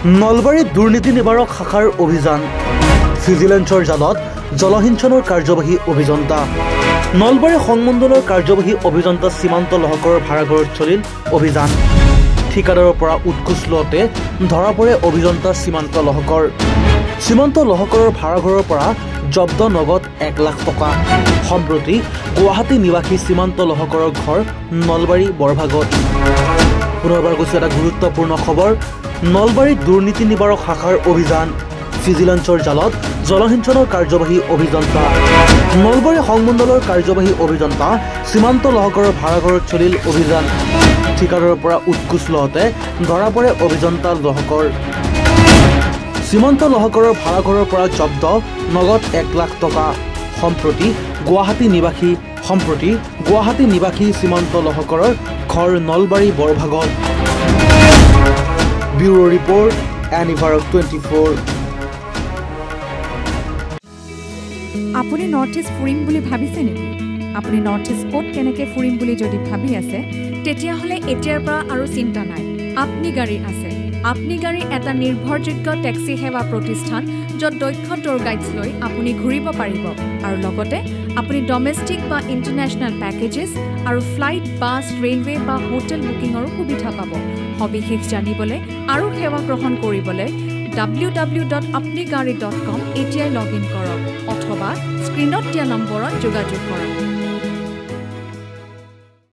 নলবাৰীত দুৰ্নীতি নিবাৰক শাখাৰ অভিযান ভিজিলেন্সৰ জালত জলসিঞ্চনৰ কাৰ্যবাহী অভিযন্তা নলবাৰী সংমণ্ডলৰ কাৰ্যবাহী অভিযন্তা সীমান্ত লহকৰৰ ভাড়াঘৰত চলিল অভিযান ঠিকাদাৰৰ পৰা উৎকোচ লওঁতে ধৰা পৰে অভিযন্তা সীমান্ত লহকৰৰ ভাড়াঘৰৰ পৰা জব্দ নগদ 1 লাখ টকা সম্প্ৰতি গুৱাহাটী নিবাসী সীমান্ত লহকৰৰ ঘৰ নলবাৰী বৰভাগত পুনৰবাৰ কৈছে এটা গুৰুত্বপূৰ্ণ খবৰ নলবাৰীত দুৰ্নীতি নিবাৰক শাখাৰ অভিযান ভিজিলেন্সৰ জালত জলসিঞ্চনৰ কাৰ্যবাহী অভিযন্তা নলবাৰী সংমণ্ডলৰ কাৰ্যবাহী অভিযন্তা সীমান্ত লহকৰৰ ভাড়াঘৰত চলিল অভিযান ঠিকাদাৰৰ পৰা উৎকোচ লওঁতে ধৰা পৰে অভিযন্তা লহকৰ সীমান্ত লহকৰৰ ভাড়াঘৰৰ পৰা জব্দ নগদ 1 লাখ টকা সম্প্ৰতি গুৱাহাটী নিবাসী সীমান্ত লহকৰৰ ঘৰ নলবাৰী বৰভাগত ব্যুৰো ৰিপৰ্ট এনিভাৰক 24 আপুনি নৰ্থ ইষ্ট ফুৰিম বুলি ভাবিছে নেকি আপুনি নৰ্থ ইষ্ট ক'ত কেনেকৈ ফুৰিম বুলি যদি ভাবি আছে তেতিয়াহ'লে এতিয়াৰ পৰা আৰু চিন্তা নাই আপনি গাড়ী আছে আপনি গাড়ী এটা নিৰ্ভৰযোগ্য টেক্সি সেৱা প্ৰতিষ্ঠান য'ত দক্ষ টুৰ গাইডছ লৈ আপুনি ঘূৰিব পাৰিব আৰু লগতে আপুনি ডমেষ্টিক বা ইণ্টাৰনেশ্যনেল পেকেজেছ আৰু ফ্লাইট বাছ ৰেলৱে বা হোটেল বুকিঙৰো সুবিধা পাব সবিশেষ জানিবলৈ আৰু সেৱা গ্ৰহণ কৰিবলৈ www.apnigari.com এতিয়াই লগ ইন কৰক অথবা স্ক্ৰীনত দিয়া নম্বৰত যোগাযোগ কৰক